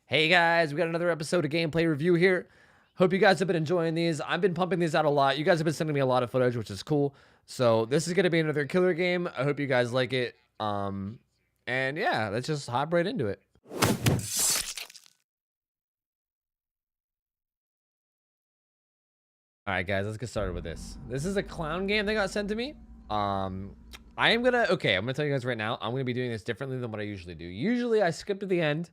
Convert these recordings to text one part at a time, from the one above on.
Hey guys, we got another episode of gameplay review here. Hope you guys have been enjoying these. I've been pumping these out a lot. You guys have been sending me a lot of footage, which is cool. So this is going to be another killer game. I hope you guys like it. And yeah, let's just hop right into it. All right, guys, let's get started with this. This is a clown game that got sent to me. I'm gonna tell you guys right now, I'm gonna be doing this differently than what I usually do. Usually I skip to the end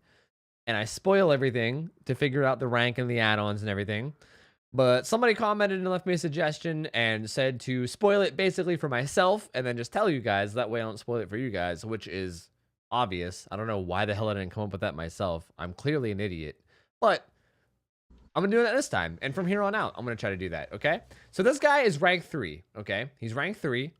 and I spoil everything to figure out the rank and the add-ons and everything. But somebody commented and left me a suggestion and said to spoil it basically for myself and then just tell you guys. That way I don't spoil it for you guys, which is obvious. I don't know why the hell I didn't come up with that myself. I'm clearly an idiot. But I'm gonna do that this time. And from here on out, I'm gonna try to do that, okay? So this guy is rank 3, okay? He's rank 3.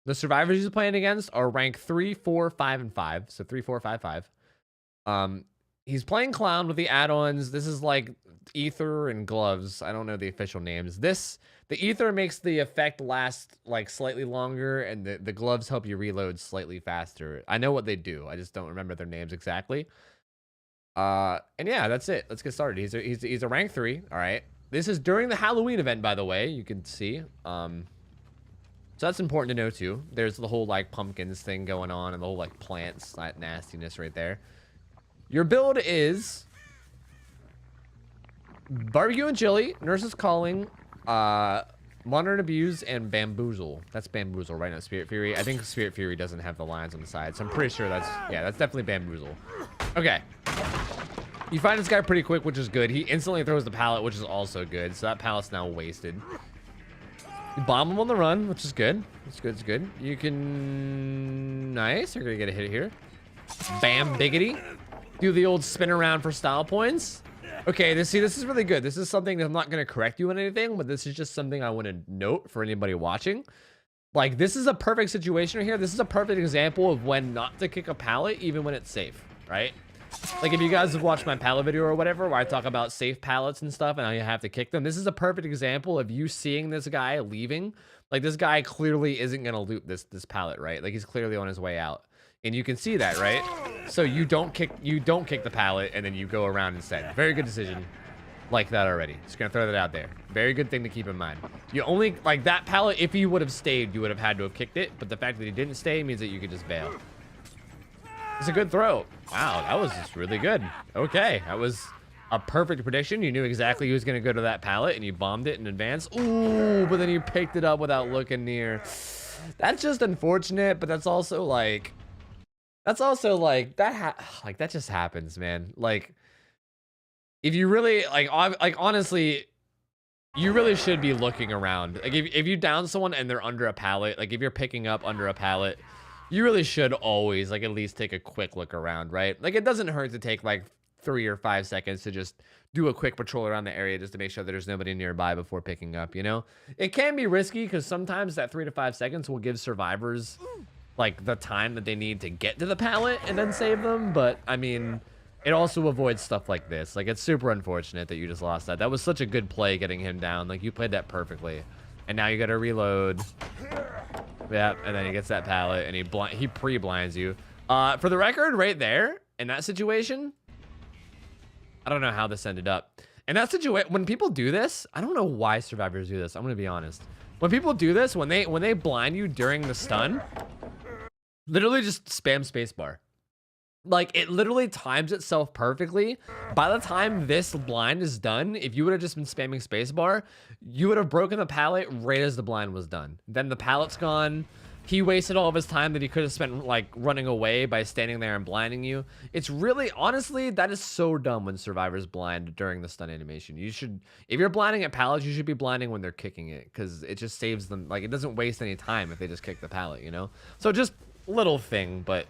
The survivors he's playing against are rank 3, 4, 5, and 5. So 3, 4, 5, 5. He's playing clown with the add-ons. This is like ether and gloves. I don't know the official names. The ether makes the effect last like slightly longer, and the gloves help you reload slightly faster. I know what they do. I just don't remember their names exactly. And yeah, that's it. Let's get started. He's a rank 3. All right. This is during the Halloween event, by the way. You can see. So that's important to know too. There's the whole like pumpkins thing going on, and the whole like plants, that nastiness right there. Your build is barbecue and chili, nurses calling, monitor and abuse, and bamboozle. That's bamboozle, right? Not Spirit Fury. I think Spirit Fury doesn't have the lines on the side, so I'm pretty sure that's definitely bamboozle. Okay. You find this guy pretty quick, which is good. He instantly throws the pallet, which is also good. So that pallet's now wasted. You bomb him on the run, which is good. It's good. It's good. You can... Nice. You're going to get a hit here. Bam, biggity. Do the old spin around for style points. Okay, this is really good. This is something that I'm not going to correct you on anything, but this is just something I want to note for anybody watching. Like, this is a perfect situation right here. This is a perfect example of when not to kick a pallet, even when it's safe, right? Like, if you guys have watched my pallet video or whatever, where I talk about safe pallets and stuff and how you have to kick them, this is a perfect example of you seeing this guy leaving. Like, this guy clearly isn't going to loot this pallet, right? Like, he's clearly on his way out. And you can see that, right? So you don't kick the pallet, and then you go around instead. Very good decision. Like that already. Just gonna throw that out there. Very good thing to keep in mind. You only, like, that pallet, if he would have stayed, you would have had to have kicked it. But the fact that he didn't stay means that you could just bail. It's a good throw. Wow, that was just really good. Okay, that was a perfect prediction. You knew exactly who was gonna go to that pallet, and you bombed it in advance. Ooh, but then you picked it up without looking near. That's just unfortunate, but that's also like... that just happens, man. Like, if you really like honestly, you really should be looking around. Like, if you down someone and they're under a pallet, like if you're picking up under a pallet, you really should always like at least take a quick look around, right? Like, it doesn't hurt to take like 3 or 5 seconds to just do a quick patrol around the area just to make sure that there's nobody nearby before picking up, you know? It can be risky because sometimes that 3 to 5 seconds will give survivors like the time that they need to get to the pallet and then save them. But I mean, it also avoids stuff like this. Like, it's super unfortunate that you just lost that. That was such a good play getting him down. Like, you played that perfectly. And now you got to reload. Yeah, and then he gets that pallet and he pre-blinds you. For the record, right there in that situation, I don't know how this ended up. In that situation, when people do this, I don't know why survivors do this. I'm gonna be honest. When people do this, when they blind you during the stun, literally just spam spacebar. Like, it literally times itself perfectly. By the time this blind is done, if you would have just been spamming spacebar, you would have broken the pallet right as the blind was done. Then the pallet's gone. He wasted all of his time that he could have spent like running away by standing there and blinding you. It's really, honestly, that is so dumb when survivors blind during the stun animation. You should, if you're blinding at pallets, you should be blinding when they're kicking it, because it just saves them. Like, it doesn't waste any time if they just kick the pallet, you know? So just little thing, but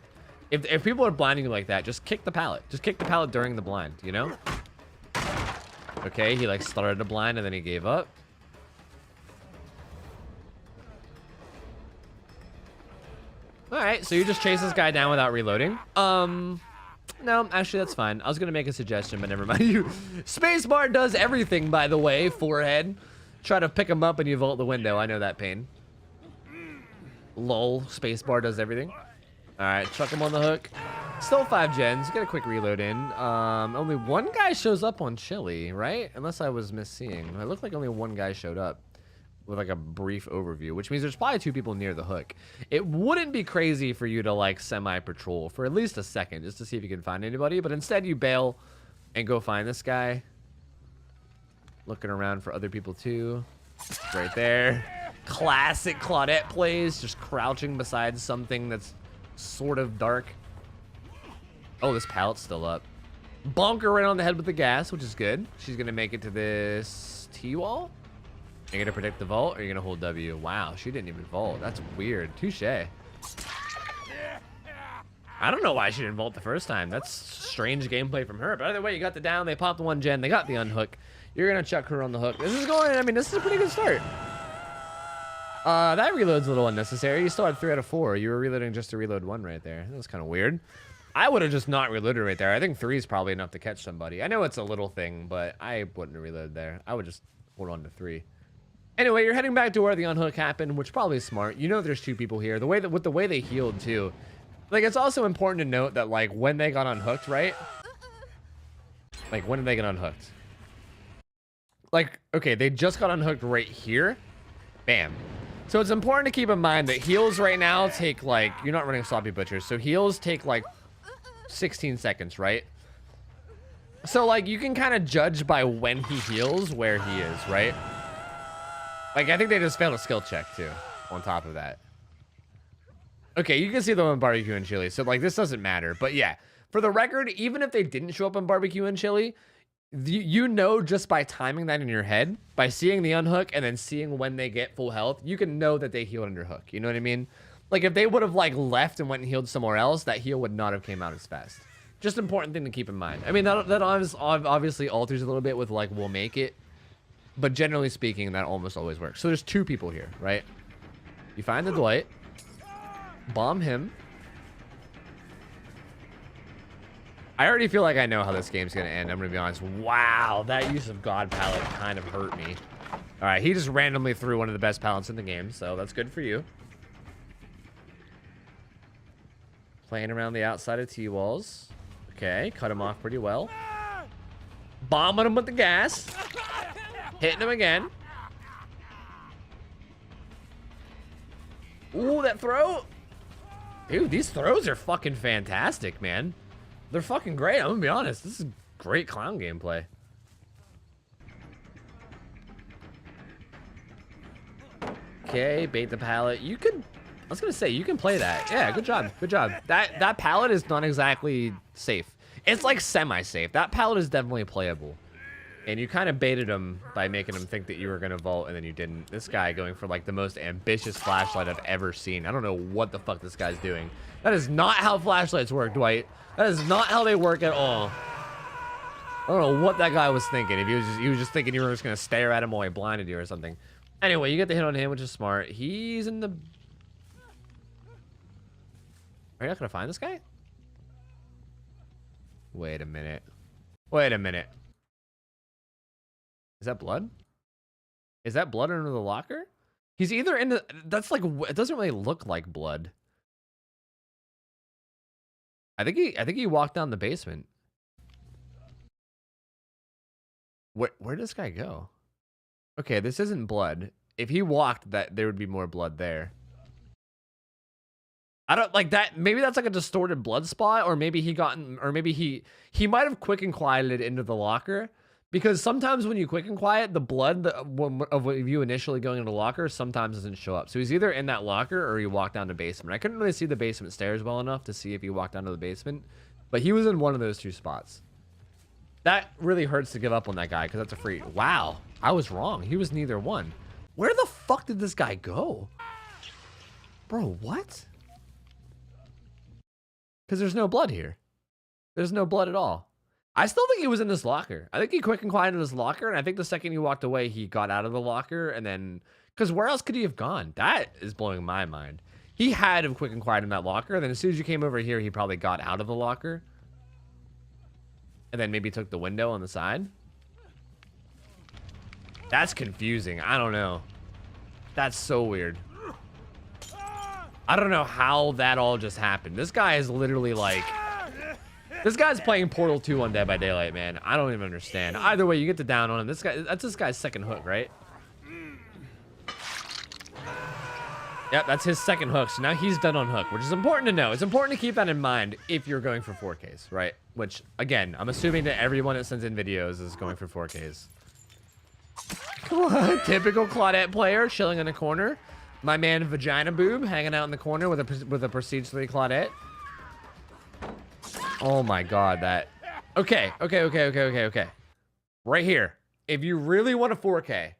if people are blinding you like that, just kick the pallet. Just kick the pallet during the blind, you know? Okay, he like started to blind and then he gave up. Alright, so you just chase this guy down without reloading. No, actually that's fine. I was gonna make a suggestion, but never mind. You spacebar does everything, by the way, forehead. Try to pick him up and you vault the window. I know that pain. Lol, spacebar does everything. All right, chuck him on the hook. Still 5 gens. Get a quick reload in. Only one guy shows up on Chili, right? Unless I was misseeing. It looked like only one guy showed up with like a brief overview, which means there's probably 2 people near the hook. It wouldn't be crazy for you to like semi-patrol for at least a second just to see if you can find anybody, but instead you bail and go find this guy. Looking around for other people too. Right there. Classic Claudette plays, just crouching beside something that's sort of dark. Oh, this pallet's still up. Bonk her right on the head with the gas, which is good. She's gonna make it to this T-wall. Are you gonna protect the vault or are you gonna hold W? Wow, she didn't even vault. That's weird. Touche. I don't know why she didn't vault the first time. That's strange gameplay from her. But either way, you got the down, they popped the 1 gen, they got the unhook. You're gonna chuck her on the hook. This is going, I mean, this is a pretty good start. That reload's a little unnecessary. You still had 3 out of 4. You were reloading just to reload 1 right there. That was kind of weird. I would have just not reloaded right there. I think 3 is probably enough to catch somebody. I know it's a little thing, but I wouldn't have reloaded there. I would just hold on to 3. Anyway, you're heading back to where the unhook happened, which probably is smart. You know there's 2 people here. The way that with the way they healed too. Like, it's also important to note that like when they got unhooked, right? Like, when did they get unhooked? Like, okay, they just got unhooked right here. Bam. So it's important to keep in mind that heals right now take like, you're not running sloppy butchers, so heals take like 16 seconds, right? So like you can kind of judge by when he heals where he is, right? Like I think they just failed a skill check too on top of that. Okay, you can see them on barbecue and chili, so like this doesn't matter. But yeah, for the record, even if they didn't show up on barbecue and chili, you know just by timing that in your head, by seeing the unhook and then seeing when they get full health, you can know that they healed under hook. You know what I mean? Like if they would have like left and went and healed somewhere else, that heal would not have came out as fast. Just important thing to keep in mind. I mean, that obviously alters a little bit with like we'll make it, but generally speaking, that almost always works. So there's 2 people here, right? You find the Dwight, bomb him. I already feel like I know how this game's gonna end. I'm gonna be honest. Wow, that use of God palette kind of hurt me. All right, he just randomly threw one of the best palettes in the game, so that's good for you. Playing around the outside of T-walls. Okay, cut him off pretty well. Bombing him with the gas. Hitting him again. Ooh, that throw. Dude, these throws are fucking fantastic, man. They're fucking great. I'm gonna be honest. This is great clown gameplay. Okay, bait the pallet. You could, I was gonna say, you can play that. Yeah, good job. Good job. That pallet is not exactly safe. It's like semi-safe. That pallet is definitely playable. And you kind of baited him by making him think that you were gonna vault and then you didn't. This guy going for like the most ambitious flashlight I've ever seen. I don't know what the fuck this guy's doing. That is not how flashlights work, Dwight. That is not how they work at all. I don't know what that guy was thinking. If he was just thinking you were just gonna stare at him while he blinded you or something. Anyway, you get the hit on him, which is smart. He's in the... Are you not gonna find this guy? Wait a minute. Wait a minute. Is that blood? Is that blood under the locker? He's either in the... That's like... It doesn't really look like blood. I think he walked down the basement. Where did this guy go? Okay, this isn't blood. If he walked, that there would be more blood there. I don't like that. Maybe that's like a distorted blood spot, or maybe he might have quick and quieted into the locker, because sometimes when you quick and quiet, the blood of you initially going into the locker sometimes doesn't show up. So he's either in that locker or he walked down the basement. I couldn't really see the basement stairs well enough to see if he walked down to the basement, but he was in one of those 2 spots. That really hurts to give up on that guy because that's a free. Wow, I was wrong. He was neither one. Where the fuck did this guy go? Bro, what? Because there's no blood here. There's no blood at all. I still think he was in this locker. I think he quick and quieted in his locker, and I think the second he walked away, he got out of the locker, and then... Because where else could he have gone? That is blowing my mind. He had to have quick and quiet in that locker, and then as soon as you came over here, he probably got out of the locker. And then maybe took the window on the side. That's confusing. I don't know. That's so weird. I don't know how that all just happened. This guy is literally like This guy's playing Portal 2 on Dead by Daylight, man. I don't even understand. Either way, you get the down on him. This guy, that's this guy's second hook, right? Yep, that's his second hook. So now he's done on hook, which is important to know. It's important to keep that in mind if you're going for 4Ks, right? Which, again, I'm assuming that everyone that sends in videos is going for 4Ks. Typical Claudette player chilling in the corner. My man Vagina Boob hanging out in the corner with a Prestige 3 Claudette. Oh my god, that... Okay. Right here. If you really want a 4K...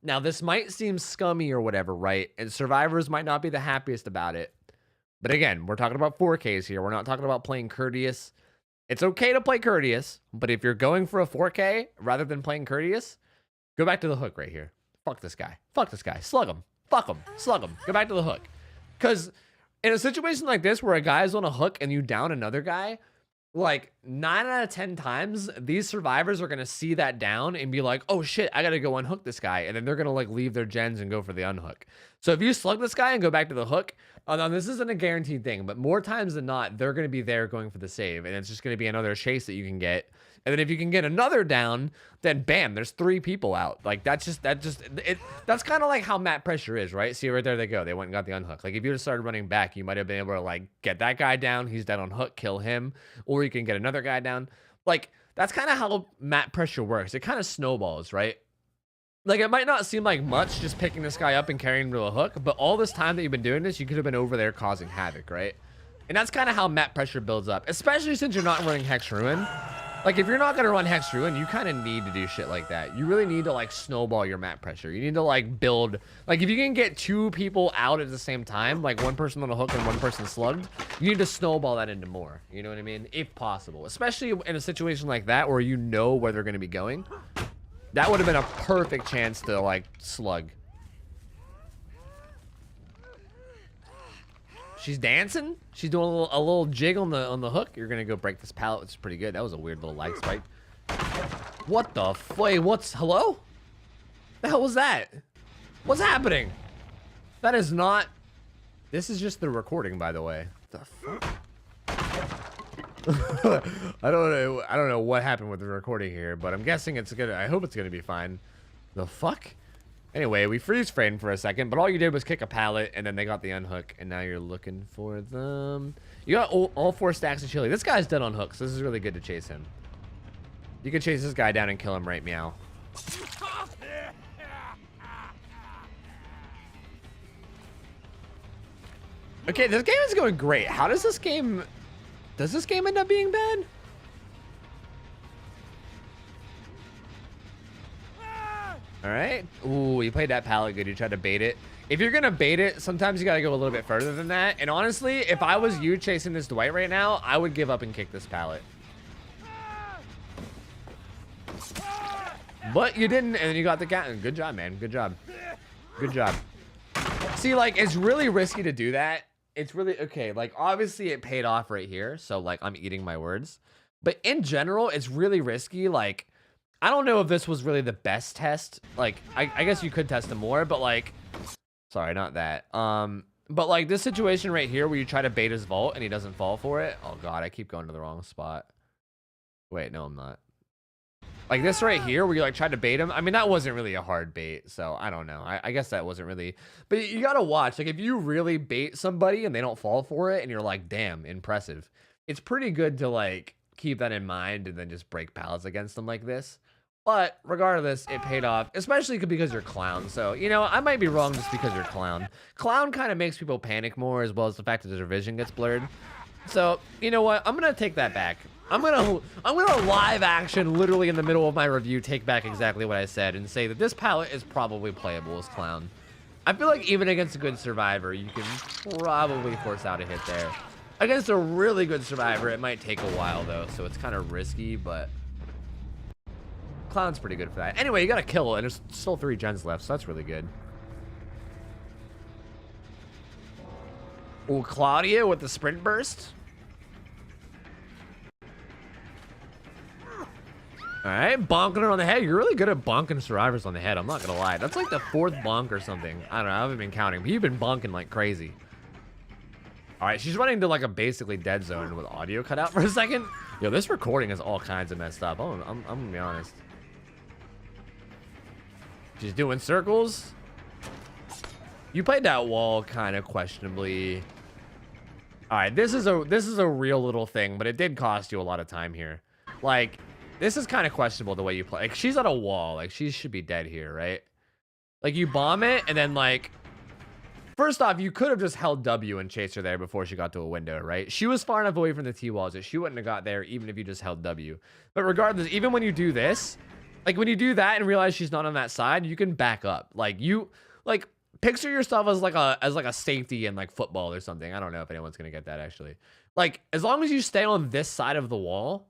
Now, this might seem scummy or whatever, right? And survivors might not be the happiest about it. But again, we're talking about 4Ks here. We're not talking about playing courteous. It's okay to play courteous, but if you're going for a 4K rather than playing courteous, go back to the hook right here. Fuck this guy. Fuck this guy. Slug him. Fuck him. Slug him. Go back to the hook. Because in a situation like this where a guy's on a hook and you down another guy, like 9 out of 10 times, these survivors are going to see that down and be like, oh shit, I got to go unhook this guy. And then they're going to like leave their gens and go for the unhook. So if you slug this guy and go back to the hook, now this isn't a guaranteed thing, but more times than not, they're going to be there going for the save. And it's just going to be another chase that you can get. And then if you can get another down, then bam, there's 3 people out. Like that's kind of like how map pressure is, right? See right there they go. They went and got the unhook. Like if you just started running back, you might have been able to like get that guy down. He's dead on hook, kill him, or you can get another guy down. Like that's kind of how map pressure works. It kind of snowballs, right? Like it might not seem like much just picking this guy up and carrying him to a hook, but all this time that you've been doing this, you could have been over there causing havoc, right? And that's kind of how map pressure builds up, especially since you're not running Hex Ruin. Like, if you're not going to run Hex Ruin, you kind of need to do shit like that. You really need to, like, snowball your map pressure. You need to, like, build... Like, if you can get 2 people out at the same time, like, 1 person on a hook and 1 person slugged, you need to snowball that into more. You know what I mean? If possible. Especially in a situation like that where you know where they're going to be going. That would have been a perfect chance to, like, slug. She's dancing. She's doing a little jig on the hook. You're gonna go break this pallet, which is pretty good. That was a weird little lag spike. What the wait? What's hello? The hell was that? What's happening? That is not. This is just the recording, by the way. The fuck? I don't know what happened with the recording here, but I'm guessing it's gonna. I hope it's gonna be fine. The fuck? Anyway, we freeze framed for a second, but all you did was kick a pallet, and then they got the unhook, and now you're looking for them. You got all 4 stacks of chili. This guy's dead on hooks. This is really good to chase him. You can chase this guy down and kill him right meow. Okay, this game is going great. How does this game... Does this game end up being bad? All right. Ooh, you played that pallet good. You tried to bait it. If you're going to bait it, sometimes you got to go a little bit further than that. And honestly, if I was you chasing this Dwight right now, I would give up and kick this pallet. But you didn't, and you got the cat. Good job, man. Good job. Good job. See, like, it's really risky to do that. It's really, okay, like, obviously it paid off right here. So, like, I'm eating my words. But in general, it's really risky, like... I don't know if this was really the best test. Like, I guess you could test him more, but like, sorry, not that. But like this situation right here where you try to bait his vault and he doesn't fall for it. Oh God, I keep going to the wrong spot. Wait, no, I'm not. Like this right here where you like tried to bait him. I mean, that wasn't really a hard bait. So I don't know. I guess that wasn't really, but you got to watch. Like if you really bait somebody and they don't fall for it and you're like, damn, impressive. It's pretty good to like keep that in mind and then just break pallets against them like this. But regardless, it paid off, especially because you're clown. So, you know, I might be wrong just because you're clown. Clown kind of makes people panic more, as well as the fact that their vision gets blurred. So, you know what? I'm gonna take that back. I'm gonna live action, literally in the middle of my review, take back exactly what I said and say that this palette is probably playable as clown. I feel like even against a good survivor, you can probably force out a hit there. Against a really good survivor, it might take a while though, so it's kind of risky, but. Clown's pretty good for that. Anyway, you got a kill, and there's still 3 gens left, so that's really good. Oh, Claudia with the sprint burst. All right, bonking her on the head. You're really good at bonking survivors on the head. I'm not gonna lie. That's like the 4th bonk or something. I don't know. I haven't been counting, but you've been bonking like crazy. All right, she's running to like a basically dead zone with audio cut out for a second. Yo, this recording is all kinds of messed up. I'm gonna be honest. She's doing circles. You played that wall kind of questionably. All right, this is a real little thing, but it did cost you a lot of time here. Like, this is kind of questionable the way you play. Like, she's at a wall. Like, she should be dead here, right? Like, you bomb it, and then, like, first off, you could have just held W and chased her there before she got to a window, right? She was far enough away from the T-walls that she wouldn't have got there even if you just held W. But regardless, even when you do this, like, when you do that and realize she's not on that side, you can back up. Like, picture yourself as like a safety in like football or something. I don't know if anyone's gonna get that actually. Like, as long as you stay on this side of the wall.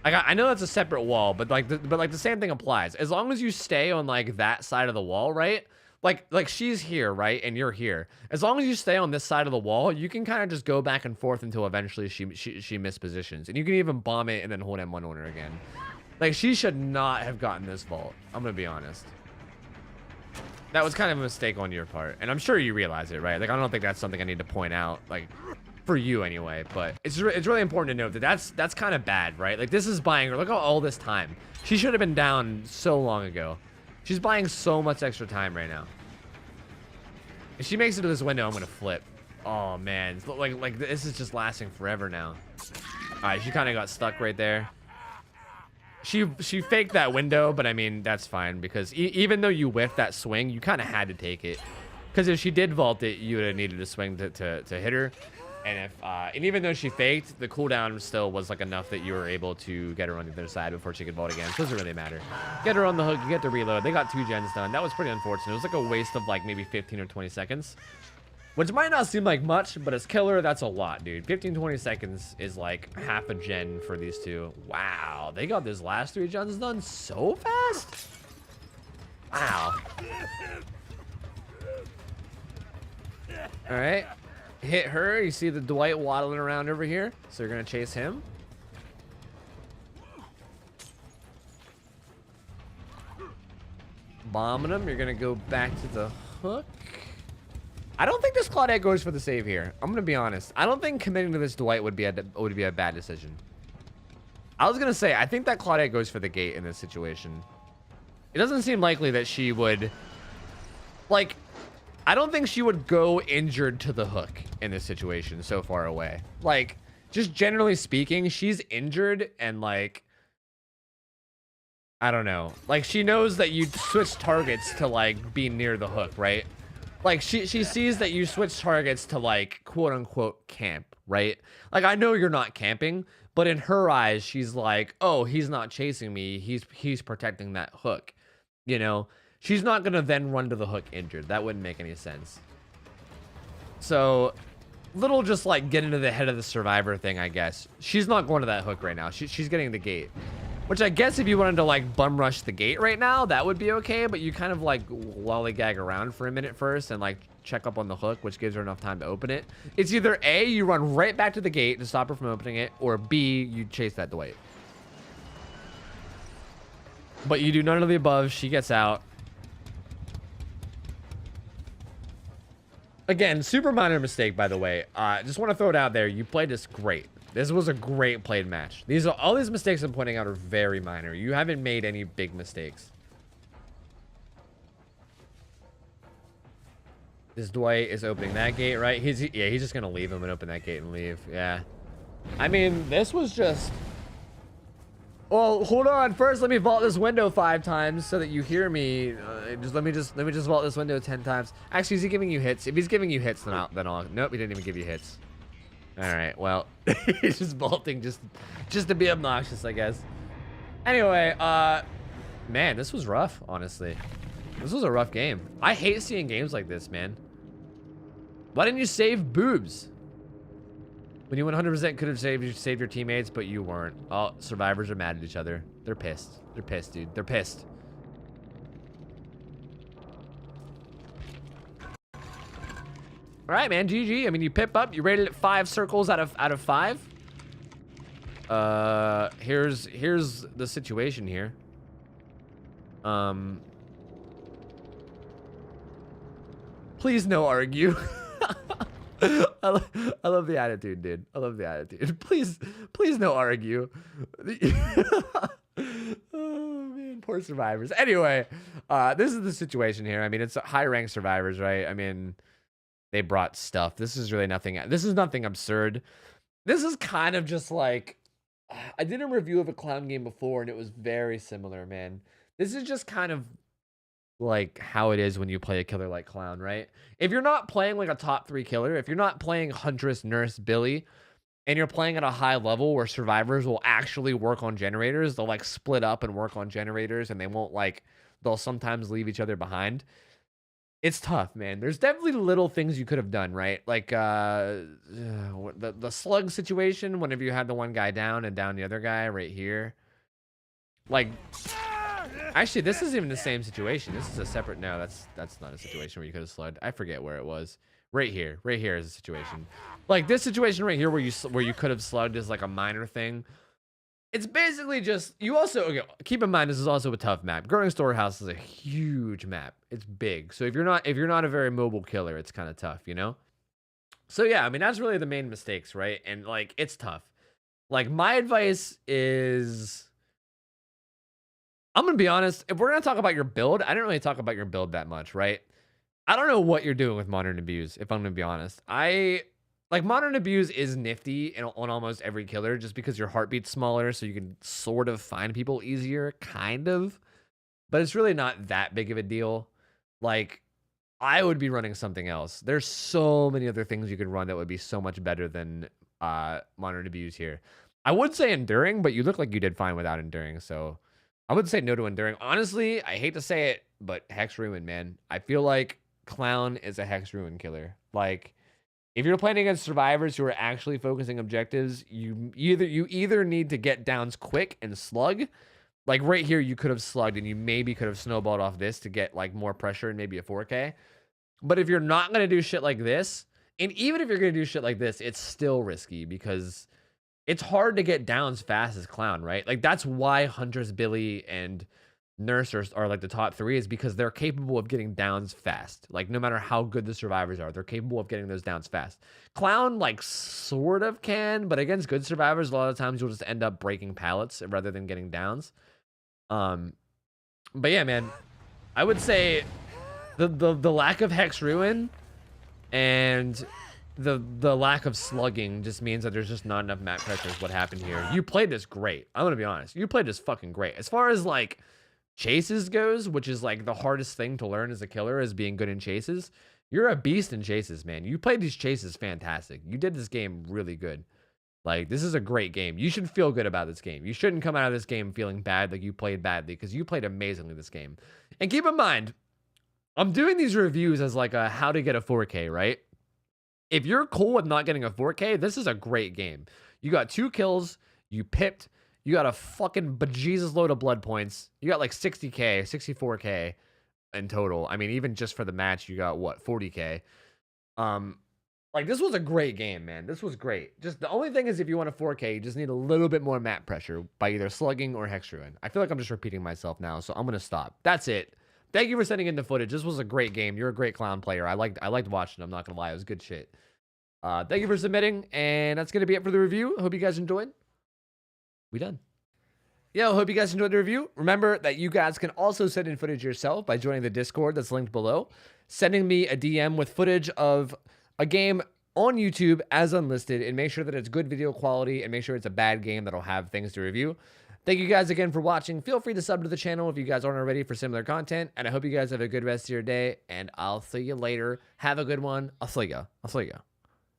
I know that's a separate wall, but like the same thing applies. As long as you stay on like that side of the wall, right? Like she's here, right? And you're here. As long as you stay on this side of the wall, you can kind of just go back and forth until eventually she mispositions. And you can even bomb it and then hold M1 on her again. Like, she should not have gotten this vault. I'm gonna be honest. That was kind of a mistake on your part. And I'm sure you realize it, right? Like, I don't think that's something I need to point out, like, for you anyway. But it's really important to note that that's kind of bad, right? Like, this is buying her. Look at all this time. She should have been down so long ago. She's buying so much extra time right now. If she makes it to this window, I'm gonna flip. Oh man, it's like this is just lasting forever now. All right, she kind of got stuck right there. She faked that window, but I mean that's fine because even though you whiffed that swing, you kind of had to take it. Because if she did vault it, you would have needed a swing to hit her. And even though she faked, the cooldown still was like enough that you were able to get her on the other side before she could vault again. So it doesn't really matter. Get her on the hook, you get the reload. They got 2 gens done. That was pretty unfortunate. It was like a waste of like maybe 15 or 20 seconds. Which might not seem like much, but as killer, that's a lot, dude. 15, 20 seconds is like half a gen for these two. Wow, they got these last 3 gens done so fast. Wow. All right. Hit her. You see the Dwight waddling around over here. So you're going to chase him. Bombing him. You're going to go back to the hook. I don't think this Claudette goes for the save here. I'm going to be honest. I don't think committing to this Dwight would be a bad decision. I was going to say, I think that Claudette goes for the gate in this situation. It doesn't seem likely that she would... Like... I don't think she would go injured to the hook in this situation so far away. Like, just generally speaking, she's injured and like, I don't know. Like, she knows that you switch targets to like be near the hook, right? Like, she sees that you switch targets to like quote unquote camp, right? Like, I know you're not camping, but in her eyes, she's like, oh, he's not chasing me. He's protecting that hook, you know? She's not going to then run to the hook injured. That wouldn't make any sense. So, little just like get into the head of the survivor thing, I guess. She's not going to that hook right now. She's getting the gate. Which I guess if you wanted to like bum rush the gate right now, that would be okay. But you kind of like lollygag around for a minute first and like check up on the hook, which gives her enough time to open it. It's either A, you run right back to the gate to stop her from opening it, or B, you chase that Dwight. But you do none of the above. She gets out. Again, super minor mistake, by the way. Just want to throw it out there. You played this great. This was a great played match. All these mistakes I'm pointing out are very minor. You haven't made any big mistakes. This Dwight is opening that gate, right? He's just gonna leave him and open that gate and leave. Yeah. I mean, this was just... Well, hold on. First, let me vault this window 5 times so that you hear me. Let me just vault this window 10 times. Actually, is he giving you hits? If he's giving you hits, then I'll. Nope, he didn't even give you hits. All right. Well, he's just vaulting just to be obnoxious, I guess. Anyway, man, this was rough. Honestly, this was a rough game. I hate seeing games like this, man. Why didn't you save boobs? When you 100% could have saved your teammates, but you weren't. Oh, survivors are mad at each other. They're pissed. They're pissed, dude. They're pissed. All right, man. GG. I mean, you pip up. You rated it 5 circles out of 5. Here's the situation here. Please no argue. I love the attitude, dude. I love the attitude. Please no argue. Oh man, poor survivors. Anyway, this is the situation here. I mean, it's high ranked survivors, right? I mean, they brought stuff. This is really nothing. This is nothing absurd. This is kind of just like, I did a review of a clown game before and it was very similar, man. This is just kind of like how it is when you play a killer like clown, right? If you're not playing like a top 3 killer, if you're not playing Huntress, Nurse, Billy, and you're playing at a high level where survivors will actually work on generators, they'll like split up and work on generators and they won't like, they'll sometimes leave each other behind. It's tough, man. There's definitely little things you could have done, right? Like the slug situation, whenever you had the one guy down and down the other guy right here. Like, actually, this isn't even the same situation. This is a separate, no, that's not a situation where you could have slugged. I forget where it was. Right here is a situation. Like this situation right here where you could have slugged is like a minor thing. It's basically just, you also, okay, keep in mind, this is also a tough map. Growing Storehouse is a huge map. It's big. So if you're not a very mobile killer, it's kind of tough, you know? So yeah, I mean, that's really the main mistakes, right? And like, it's tough. Like my advice is, I'm going to be honest, if we're going to talk about your build, I didn't really talk about your build that much, right? I don't know what you're doing with Modern Abuse, if I'm going to be honest. Like, Modern Abuse is nifty on almost every killer just because your heartbeat's smaller, so you can sort of find people easier, kind of. But it's really not that big of a deal. Like, I would be running something else. There's so many other things you could run that would be so much better than Modern Abuse here. I would say Enduring, but you look like you did fine without Enduring, so I would say no to Enduring. Honestly, I hate to say it, but Hex Ruin, man. I feel like Clown is a Hex Ruin killer. Like, if you're playing against survivors who are actually focusing objectives, you either need to get downs quick and slug. Like right here, you could have slugged and you maybe could have snowballed off this to get like more pressure and maybe a 4K. But if you're not going to do shit like this, and even if you're going to do shit like this, it's still risky because it's hard to get downs fast as Clown, right? Like that's why Hunters, Billy, and Nurse are like the top 3 is because they're capable of getting downs fast. Like no matter how good the survivors are, they're capable of getting those downs fast. Clown like sort of can, but against good survivors, a lot of times you'll just end up breaking pallets rather than getting downs. But yeah, man, I would say the lack of Hex Ruin and the lack of slugging just means that there's just not enough map pressure is what happened here. You played this great. I'm gonna be honest. You played this fucking great. As far as like chases goes, which is like the hardest thing to learn as a killer, is being good in chases. You're a beast in chases, man. You played these chases fantastic. You did this game really good. Like, this is a great game. You should feel good about this game. You shouldn't come out of this game feeling bad like you played badly, because you played amazingly this game. And keep in mind, I'm doing these reviews as like a how to get a 4K, right? If you're cool with not getting a 4K, this is a great game. You got 2 kills, you pipped, you got a fucking bejesus load of blood points. You got like 60K, 64K in total. I mean, even just for the match, you got what, 40K. Like this was a great game, man. This was great. Just the only thing is if you want a 4K, you just need a little bit more map pressure by either slugging or Hex Ruin. I feel like I'm just repeating myself now, so I'm gonna stop. That's it. Thank you for sending in the footage. This was a great game. You're a great Clown player. I liked watching. I'm not gonna lie, it was good shit. Thank you for submitting, and that's gonna be it for the review. Hope you guys enjoyed. We done. Yo, hope you guys enjoyed the review. Remember that you guys can also send in footage yourself by joining the Discord that's linked below, sending me a DM with footage of a game on YouTube as unlisted, and make sure that it's good video quality and make sure it's a bad game that'll have things to review. Thank you guys again for watching. Feel free to sub to the channel if you guys aren't already for similar content, and I hope you guys have a good rest of your day, and I'll see you later. Have a good one. I'll see ya.